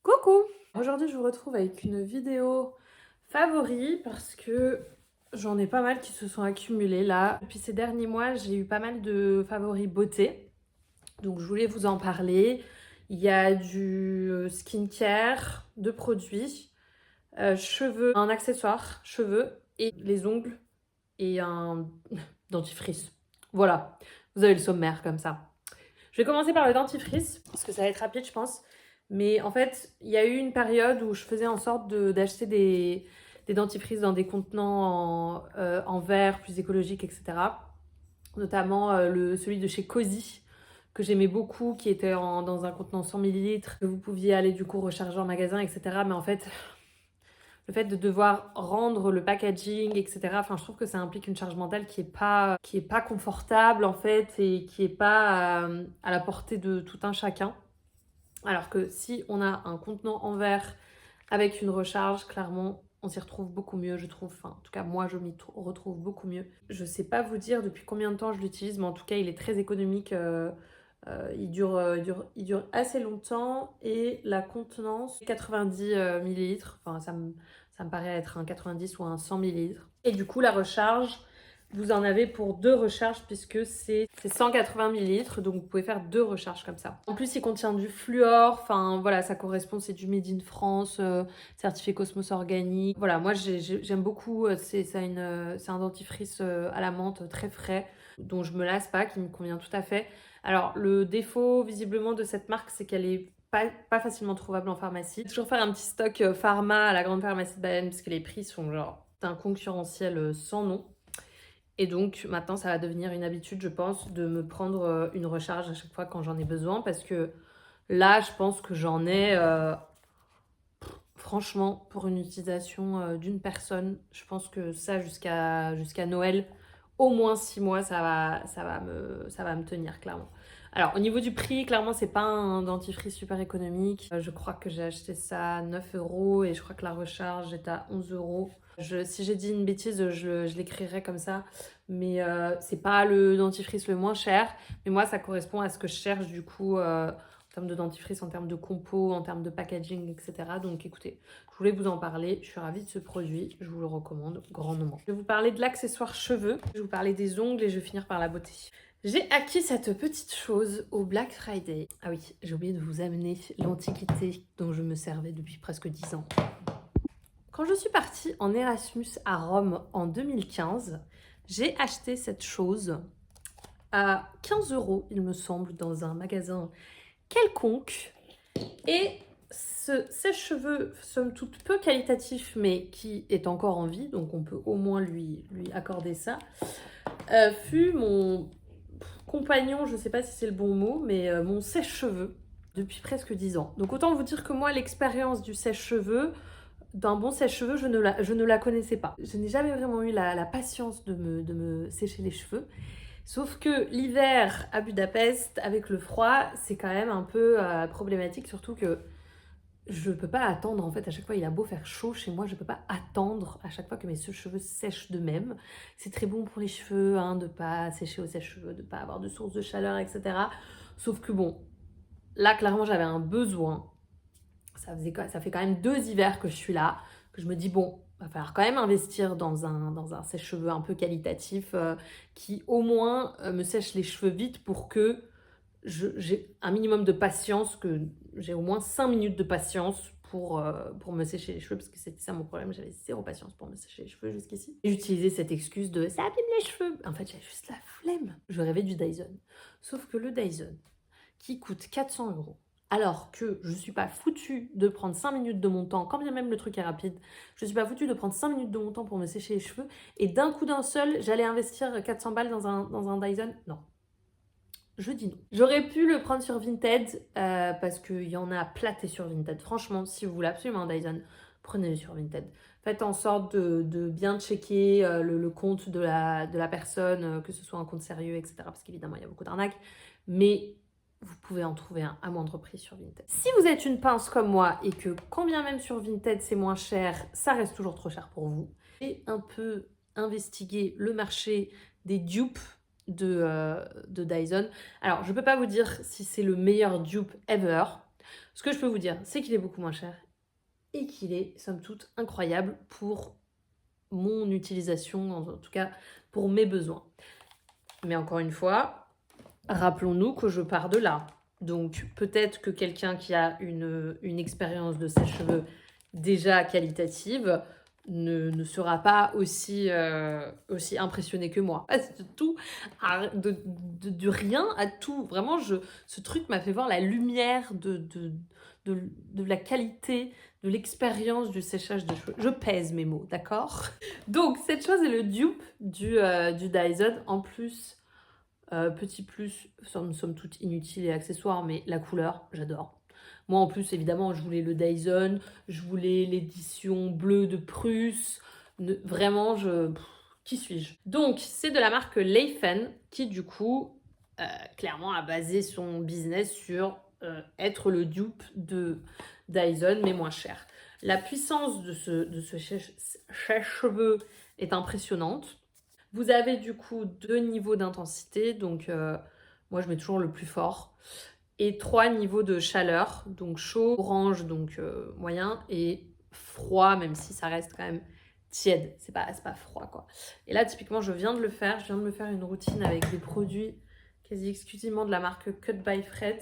Coucou! Aujourd'hui, je vous retrouve avec une vidéo favori parce que j'en ai pas mal qui se sont accumulés là. Depuis ces derniers mois, j'ai eu pas mal de favoris beauté. Donc, je voulais vous en parler. Il y a du skincare, de produits, cheveux, un accessoire, cheveux et les ongles et un dentifrice. Voilà, vous avez le sommaire comme ça. Je vais commencer par le dentifrice, parce que ça va être rapide, je pense. Mais en fait, il y a eu une période où je faisais en sorte d'acheter des dentifrices dans des contenants en verre, plus écologiques, etc. Notamment celui de chez Cozy, que j'aimais beaucoup, qui était dans un contenant 100 millilitres, que vous pouviez aller du coup recharger en magasin, etc. Mais en fait, le fait de devoir rendre le packaging, etc. Enfin, je trouve que ça implique une charge mentale qui est pas confortable en fait et qui est pas à la portée de tout un chacun. Alors que si on a un contenant en verre avec une recharge, clairement, on s'y retrouve beaucoup mieux, je trouve. Enfin, en tout cas, moi, je m'y retrouve beaucoup mieux. Je sais pas vous dire depuis combien de temps je l'utilise, mais en tout cas, il est très économique. Il dure assez longtemps et la contenance 90 millilitres. Enfin, ça me paraît être un 90 ou un 100 millilitres. Et du coup, la recharge, vous en avez pour deux recharges puisque c'est 180 millilitres. Donc, vous pouvez faire deux recharges comme ça. En plus, il contient du fluor. Enfin, voilà, ça correspond. C'est du Made in France, certifié Cosmos Organique. Voilà, moi, j'aime beaucoup. C'est un dentifrice à la menthe très frais dont je me lasse pas, qui me convient tout à fait. Alors, le défaut visiblement de cette marque, c'est qu'elle est pas facilement trouvable en pharmacie. Toujours faire un petit stock pharma à la grande pharmacie de Bayonne, parce que les prix sont genre d'un concurrentiel sans nom. Et donc, maintenant, ça va devenir une habitude, je pense, de me prendre une recharge à chaque fois quand j'en ai besoin, parce que là, je pense que j'en ai, franchement, pour une utilisation d'une personne, je pense que ça, jusqu'à Noël, au moins 6 mois, ça va me tenir, clairement. Alors, au niveau du prix, clairement, c'est pas un dentifrice super économique. Je crois que j'ai acheté ça à 9 euros et je crois que la recharge est à 11 euros. Si j'ai dit une bêtise, je l'écrirai comme ça. Mais c'est pas le dentifrice le moins cher. Mais moi, ça correspond à ce que je cherche du coup en termes de dentifrice, en termes de compo, en termes de packaging, etc. Donc écoutez, je voulais vous en parler. Je suis ravie de ce produit. Je vous le recommande grandement. Je vais vous parler de l'accessoire cheveux. Je vais vous parler des ongles et je vais finir par la beauté. J'ai acquis cette petite chose au Black Friday. Ah oui, j'ai oublié de vous amener l'antiquité dont je me servais depuis presque 10 ans. Quand je suis partie en Erasmus à Rome en 2015, j'ai acheté cette chose à 15 euros, il me semble, dans un magasin quelconque. Et ce sèche-cheveux, somme toute peu qualitatif, mais qui est encore en vie, donc on peut au moins lui accorder ça, fut mon compagnon, je ne sais pas si c'est le bon mot, mais mon sèche-cheveux depuis presque 10 ans. Donc autant vous dire que moi, l'expérience du sèche-cheveux, d'un bon sèche-cheveux, je ne la connaissais pas. Je n'ai jamais vraiment eu la patience de me sécher les cheveux. Sauf que l'hiver à Budapest, avec le froid, c'est quand même un peu problématique, surtout que je peux pas attendre, en fait, à chaque fois, il a beau faire chaud chez moi, je peux pas attendre à chaque fois que mes cheveux sèchent d'eux-mêmes. C'est très bon pour les cheveux, hein, de pas sécher au sèche-cheveux, de pas avoir de source de chaleur, etc. Sauf que bon, là, clairement, j'avais un besoin. Ça fait quand même 2 hivers que je suis là, que je me dis, bon, va falloir quand même investir dans un sèche-cheveux un peu qualitatif qui au moins me sèche les cheveux vite pour que j'ai un minimum de patience, que j'ai au moins 5 minutes de patience pour me sécher les cheveux, parce que c'était ça mon problème, j'avais zéro patience pour me sécher les cheveux jusqu'ici. J'utilisais cette excuse de ça abîme les cheveux. En fait, j'avais juste la flemme. Je rêvais du Dyson. Sauf que le Dyson, qui coûte 400 euros, alors que je suis pas foutue de prendre 5 minutes de mon temps, quand bien même le truc est rapide, je suis pas foutue de prendre 5 minutes de mon temps pour me sécher les cheveux, et d'un coup d'un seul, j'allais investir 400 balles dans un Dyson. Non. Je dis non. J'aurais pu le prendre sur Vinted parce qu'il y en a platé sur Vinted. Franchement, si vous voulez absolument un Dyson, prenez-le sur Vinted. Faites en sorte de bien checker le compte de la personne, que ce soit un compte sérieux, etc. Parce qu'évidemment, il y a beaucoup d'arnaques. Mais vous pouvez en trouver un à moindre prix sur Vinted. Si vous êtes une pince comme moi et que quand bien même sur Vinted c'est moins cher, ça reste toujours trop cher pour vous, et un peu investiguer le marché des dupes de Dyson. Alors, je peux pas vous dire si c'est le meilleur dupe ever. Ce que je peux vous dire, c'est qu'il est beaucoup moins cher et qu'il est, somme toute, incroyable pour mon utilisation, en tout cas pour mes besoins. Mais encore une fois, rappelons-nous que je pars de là. Donc peut-être que quelqu'un qui a une expérience de sèche-cheveux déjà qualitative ne sera pas aussi impressionné que moi. C'est de tout, du rien à tout. Vraiment, ce truc m'a fait voir la lumière de la qualité, de l'expérience du séchage de cheveux. Je pèse mes mots, d'accord? Donc cette chose est le dupe du Dyson. En plus, petit plus, somme toute inutile et accessoire, mais la couleur, j'adore. Moi, en plus, évidemment, je voulais le Dyson, je voulais l'édition bleue de Prusse. Vraiment, qui suis-je? Donc, c'est de la marque Leifen qui, du coup, clairement a basé son business sur être le dupe de Dyson, mais moins cher. La puissance de ce sèche-cheveux est impressionnante. Vous avez du coup 2 niveaux d'intensité, donc moi je mets toujours le plus fort, et 3 niveaux de chaleur, donc chaud, orange, donc moyen, et froid, même si ça reste quand même tiède, c'est pas froid quoi. Et là typiquement je viens de me faire une routine avec des produits quasi exclusivement de la marque Cut by Fred.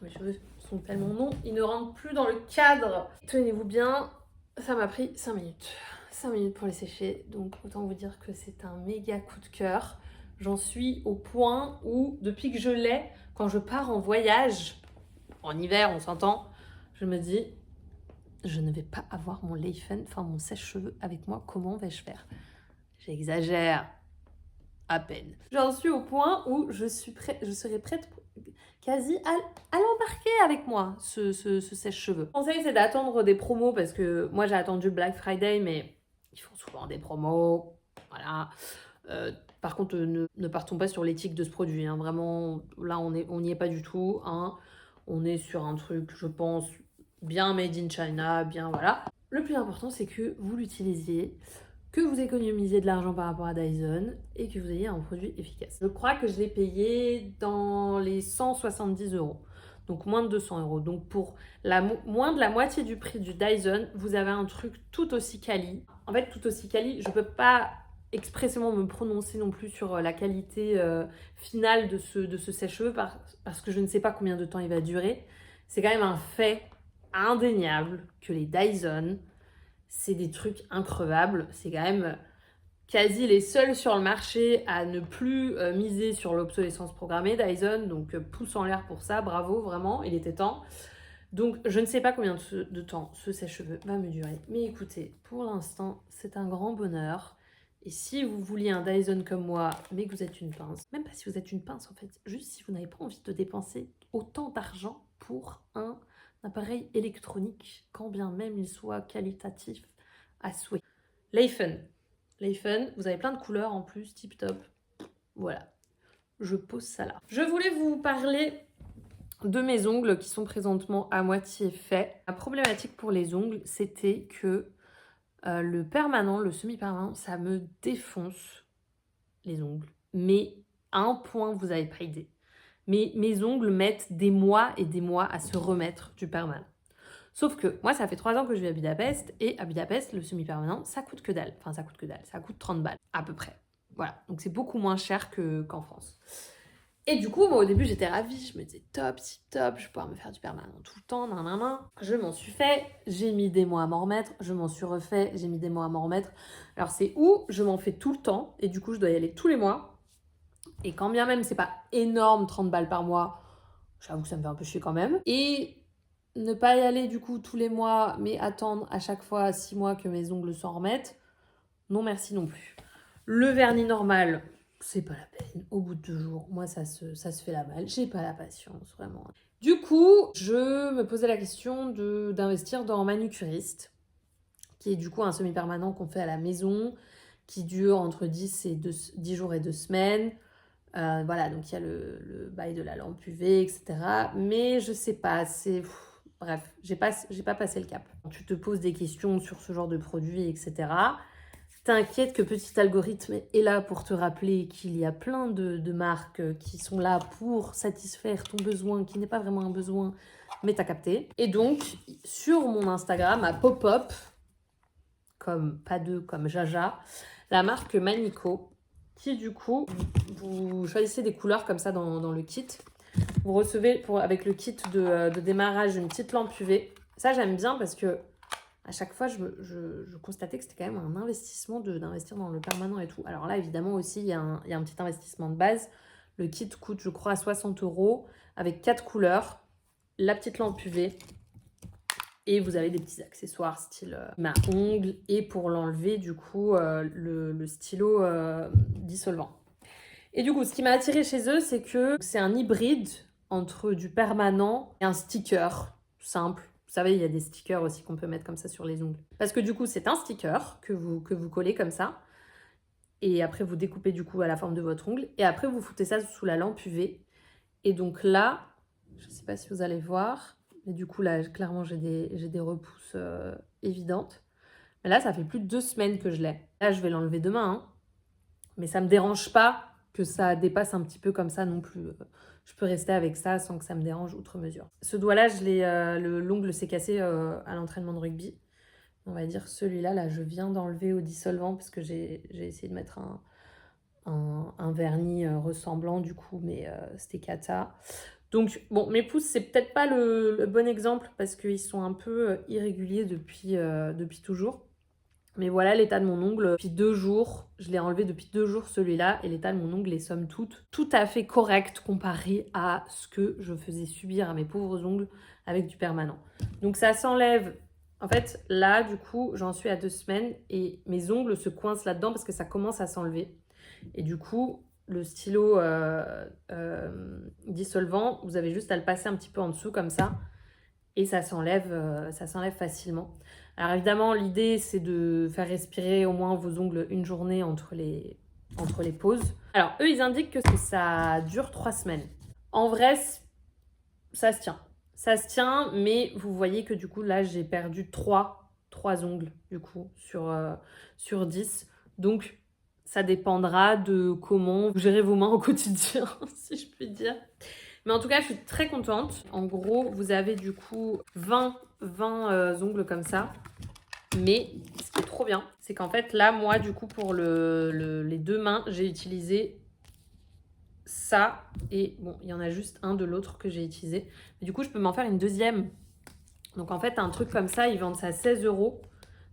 Mes cheveux sont tellement longs, ils ne rentrent plus dans le cadre. Tenez-vous bien, ça m'a pris 5 minutes. 5 minutes pour les sécher, donc autant vous dire que c'est un méga coup de cœur. J'en suis au point où, depuis que je l'ai, quand je pars en voyage, en hiver on s'entend, je me dis, je ne vais pas avoir mon Leifen, enfin mon sèche-cheveux avec moi, comment vais-je faire? J'exagère à peine. J'en suis au point où je serai prête quasi à l'embarquer avec moi, ce sèche-cheveux. Mon conseil, c'est d'attendre des promos parce que moi, j'ai attendu Black Friday, mais ils font souvent des promos. Voilà. Par contre, ne partons pas sur l'éthique de ce produit. Hein. Vraiment, là, on n'y est pas du tout. Hein. On est sur un truc, je pense, bien made in China, bien voilà. Le plus important, c'est que vous l'utilisiez, que vous économisiez de l'argent par rapport à Dyson et que vous ayez un produit efficace. Je crois que je l'ai payé dans les 170 €, donc moins de 200 €. Donc pour moins de la moitié du prix du Dyson, vous avez un truc tout aussi quali. En fait, tout aussi quali, je ne peux pas expressément me prononcer non plus sur la qualité finale de ce sèche-cheveux parce que je ne sais pas combien de temps il va durer. C'est quand même un fait indéniable que les Dyson, c'est des trucs increvables. C'est quand même quasi les seuls sur le marché à ne plus miser sur l'obsolescence programmée, Dyson. Donc pouce en l'air pour ça, bravo, vraiment, il était temps. Donc je ne sais pas combien de temps ce sèche-cheveux va me durer. Mais écoutez, pour l'instant, c'est un grand bonheur. Et si vous vouliez un Dyson comme moi, mais que vous êtes une pince, même pas si vous êtes une pince en fait, juste si vous n'avez pas envie de dépenser autant d'argent pour un appareil électronique, quand bien même il soit qualitatif à souhait. Leifen. Leifen, vous avez plein de couleurs en plus, tip top. Voilà, je pose ça là. Je voulais vous parler de mes ongles qui sont présentement à moitié faits. La problématique pour les ongles, c'était que le permanent, le semi-permanent, ça me défonce les ongles. Mais à un point, vous n'avez pas idée. Mais mes ongles mettent des mois et des mois à se remettre du permanent. Sauf que moi, ça fait 3 ans que je vis à Budapest, et à Budapest, le semi-permanent, ça coûte que dalle. Enfin, ça coûte que dalle, ça coûte 30 balles, à peu près. Voilà, donc c'est beaucoup moins cher qu'en France. Et du coup, moi, au début, j'étais ravie. Je me disais, top, tip top, je vais pouvoir me faire du permanent tout le temps, nan. Je m'en suis fait, j'ai mis des mois à m'en remettre, je m'en suis refait, j'ai mis des mois à m'en remettre. Alors, c'est où je m'en fais tout le temps, et du coup, je dois y aller tous les mois. Et quand bien même, c'est pas énorme, 30 balles par mois, j'avoue que ça me fait un peu chier quand même. Et ne pas y aller, du coup, tous les mois, mais attendre à chaque fois 6 mois que mes ongles s'en remettent, non merci non plus. Le vernis normal, c'est pas la peine. Au bout de 2 jours, moi, ça se fait la malle. J'ai pas la patience, vraiment. Du coup, je me posais la question d'investir dans manucuriste, qui est du coup un semi-permanent qu'on fait à la maison, qui dure entre 10 jours et 2 semaines. Voilà, donc il y a le bail de la lampe UV, etc. Mais je sais pas, bref, j'ai pas passé le cap. Tu te poses des questions sur ce genre de produit, etc. t'inquiète que petit algorithme est là pour te rappeler qu'il y a plein de marques qui sont là pour satisfaire ton besoin, qui n'est pas vraiment un besoin, mais t'as capté. Et donc, sur mon Instagram, à pop-up, comme pas deux, comme Jaja, la marque Manico, qui du coup, vous choisissez des couleurs comme ça dans le kit. Vous recevez avec le kit de démarrage une petite lampe UV. Ça, j'aime bien parce que à chaque fois, je constatais que c'était quand même un investissement d'investir dans le permanent et tout. Alors là, évidemment, aussi, il y a un petit investissement de base. Le kit coûte, je crois, 60 € avec 4 couleurs, la petite lampe UV et vous avez des petits accessoires style ongles et pour l'enlever, du coup, le stylo dissolvant. Et du coup, ce qui m'a attirée chez eux, c'est que c'est un hybride entre du permanent et un sticker simple. Vous savez, il y a des stickers aussi qu'on peut mettre comme ça sur les ongles. Parce que du coup, c'est un sticker que vous collez comme ça. Et après, vous découpez du coup à la forme de votre ongle. Et après, vous foutez ça sous la lampe UV. Et donc là, je ne sais pas si vous allez voir, mais du coup, là, clairement, j'ai des repousses évidentes. Mais là, ça fait plus de 2 semaines que je l'ai. Là, je vais l'enlever demain, hein. Mais ça ne me dérange pas que ça dépasse un petit peu comme ça non plus. Je peux rester avec ça sans que ça me dérange outre mesure. Ce doigt-là, l'ongle s'est cassé à l'entraînement de rugby. On va dire celui-là, là, je viens d'enlever au dissolvant parce que j'ai essayé de mettre un vernis ressemblant du coup, mais c'était cata. Donc, bon, mes pouces, c'est peut-être pas le bon exemple parce qu'ils sont un peu irréguliers depuis toujours. Mais voilà l'état de mon ongle depuis 2 jours. Je l'ai enlevé depuis 2 jours celui-là. Et l'état de mon ongle est somme toute tout à fait correct comparé à ce que je faisais subir à mes pauvres ongles avec du permanent. Donc ça s'enlève. En fait, là, du coup, j'en suis à 2 semaines et mes ongles se coincent là-dedans parce que ça commence à s'enlever. Et du coup, le stylo dissolvant, vous avez juste à le passer un petit peu en dessous comme ça. Et ça s'enlève facilement. Alors évidemment, l'idée, c'est de faire respirer au moins vos ongles une journée entre les pauses. Alors, eux, ils indiquent que ça dure 3 semaines. En vrai, ça se tient. Ça se tient, mais vous voyez que du coup, là, j'ai perdu 3 ongles, du coup, sur 10. Donc, ça dépendra de comment vous gérez vos mains au quotidien, si je puis dire. Mais en tout cas, je suis très contente. En gros, vous avez du coup 20 ongles comme ça. Mais ce qui est trop bien, c'est qu'en fait, là, moi, du coup, pour les 2 mains, j'ai utilisé ça. Et bon, il y en a juste un de l'autre que j'ai utilisé. Mais du coup, je peux m'en faire une deuxième. Donc, en fait, un truc comme ça, ils vendent ça à 16 €.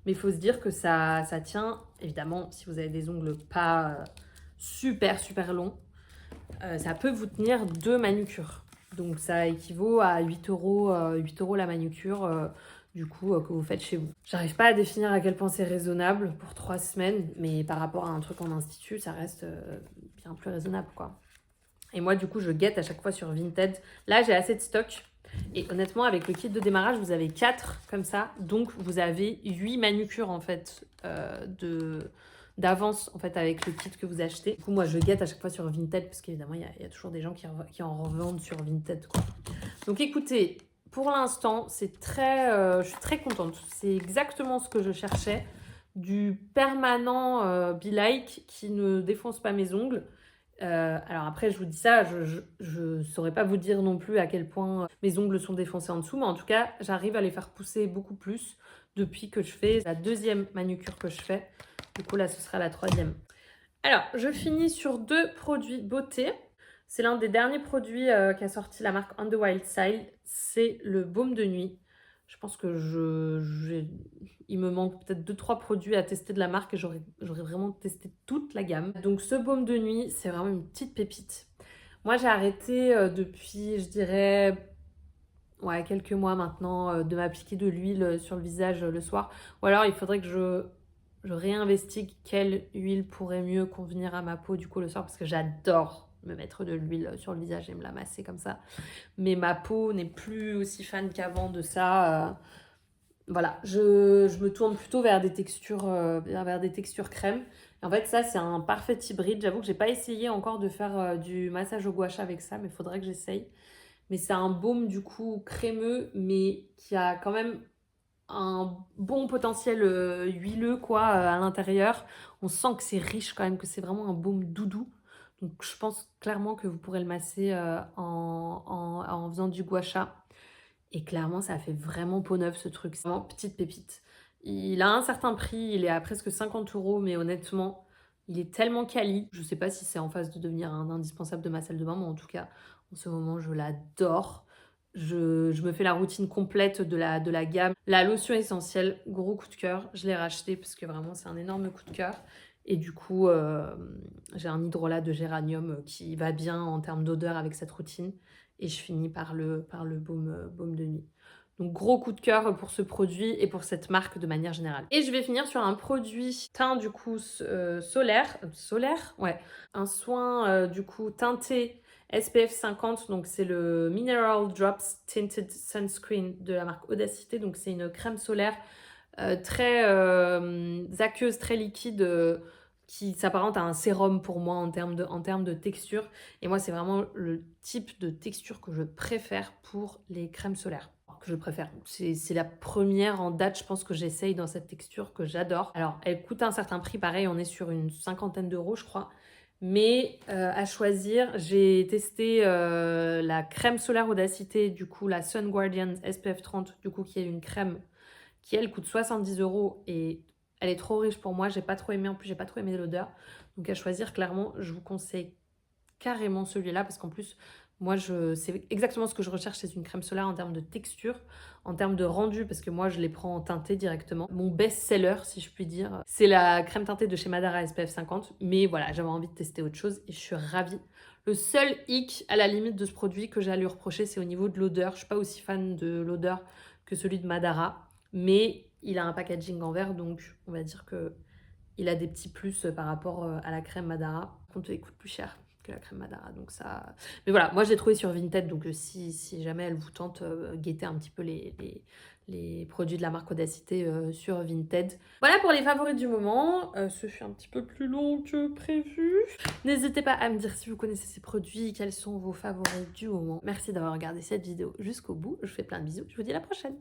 Mais il faut se dire que ça tient, évidemment, si vous avez des ongles pas super, super longs. Ça peut vous tenir 2 manucures. Donc ça équivaut à 8 €, 8 € la manucure, du coup, que vous faites chez vous. J'arrive pas à définir à quel point c'est raisonnable pour 3 semaines, mais par rapport à un truc en institut, ça reste bien plus raisonnable, quoi. Et moi, du coup, je guette à chaque fois sur Vinted. Là, j'ai assez de stock. Et honnêtement, avec le kit de démarrage, vous avez 4 comme ça. Donc, vous avez 8 manucures, en fait, d'avance en fait avec le kit que vous achetez. Du coup, moi, je guette à chaque fois sur Vinted parce qu'évidemment, il y a toujours des gens qui en revendent sur Vinted, quoi. Donc, écoutez, pour l'instant, je suis très contente. C'est exactement ce que je cherchais. Du permanent Be Like qui ne défonce pas mes ongles. Alors après, je vous dis ça, je saurais pas vous dire non plus à quel point mes ongles sont défoncés en dessous, mais en tout cas, j'arrive à les faire pousser beaucoup plus depuis que je fais la 2e manucure que je fais. Du coup, là, ce sera la 3e. Alors, je finis sur 2 produits beauté. C'est l'un des derniers produits qu'a sorti la marque On the Wild Side. C'est le baume de nuit. Je pense que il me manque peut-être 2-3 produits à tester de la marque et j'aurais vraiment testé toute la gamme. Donc, ce baume de nuit, c'est vraiment une petite pépite. Moi, j'ai arrêté depuis, je dirais, quelques mois maintenant, de m'appliquer de l'huile sur le visage le soir. Ou alors, il faudrait que je réinvestigue quelle huile pourrait mieux convenir à ma peau du coup le soir parce que j'adore me mettre de l'huile sur le visage et me la masser comme ça. Mais ma peau n'est plus aussi fan qu'avant de ça. Voilà, je me tourne plutôt vers des textures crème. Et en fait, ça, c'est un parfait hybride. J'avoue que j'ai pas essayé encore de faire du massage au gua sha avec ça, mais il faudrait que j'essaye. Mais c'est un baume du coup crémeux, mais qui a quand même un bon potentiel huileux quoi à l'intérieur. On sent que c'est riche quand même, que c'est vraiment un baume doudou. Donc je pense clairement que vous pourrez le masser en faisant du gua sha. Et clairement, ça fait vraiment peau neuve ce truc. C'est vraiment petite pépite. Il a un certain prix, il est à presque 50 euros, mais honnêtement, il est tellement quali. Je sais pas si c'est en phase de devenir un indispensable de ma salle de bain, mais en tout cas, en ce moment, je l'adore. Je me fais la routine complète de la gamme. La lotion essentielle, gros coup de cœur. Je l'ai racheté parce que vraiment, c'est un énorme coup de cœur. Et du coup, j'ai un hydrolat de géranium qui va bien en termes d'odeur avec cette routine. Et je finis par le baume de nuit. Donc gros coup de cœur pour ce produit et pour cette marque de manière générale. Et je vais finir sur un produit teint du coup solaire. Solaire? Ouais. Un soin du coup teinté SPF 50. Donc c'est le Mineral Drops Tinted Sunscreen de la marque Audacité. Donc c'est une crème solaire très aqueuse, très liquide, qui s'apparente à un sérum pour moi en termes de texture. Et moi, c'est vraiment le type de texture que je préfère pour les crèmes solaires. Que je préfère. C'est la première en date, je pense, que j'essaye dans cette texture que j'adore. Alors, elle coûte un certain prix, pareil, on est sur une cinquantaine d'euros, je crois. Mais à choisir, j'ai testé la crème solaire Audacité, du coup, la Sun Guardian SPF 30, du coup, qui est une crème qui elle coûte 70 euros et elle est trop riche pour moi, j'ai pas trop aimé, en plus j'ai pas trop aimé l'odeur. Donc à choisir, clairement, je vous conseille carrément celui-là parce qu'en plus, moi, c'est exactement ce que je recherche, c'est une crème solaire en termes de texture, en termes de rendu, parce que moi, je les prends en teintée directement. Mon best-seller, si je puis dire, c'est la crème teintée de chez Madara SPF 50, mais voilà, j'avais envie de tester autre chose et je suis ravie. Le seul hic, à la limite, de ce produit que j'ai à lui reprocher, c'est au niveau de l'odeur. Je suis pas aussi fan de l'odeur que celui de Madara, mais il a un packaging en verre, donc on va dire que il a des petits plus par rapport à la crème Madara. Par contre, il coûte plus cher que la crème Madara, donc ça... Mais voilà, moi je l'ai trouvé sur Vinted, donc si jamais elle vous tente, guettez un petit peu les produits de la marque Audacité sur Vinted. Voilà pour les favoris du moment. Ce fut un petit peu plus long que prévu. N'hésitez pas à me dire si vous connaissez ces produits, quels sont vos favoris du moment. Merci d'avoir regardé cette vidéo jusqu'au bout. Je vous fais plein de bisous. Je vous dis à la prochaine.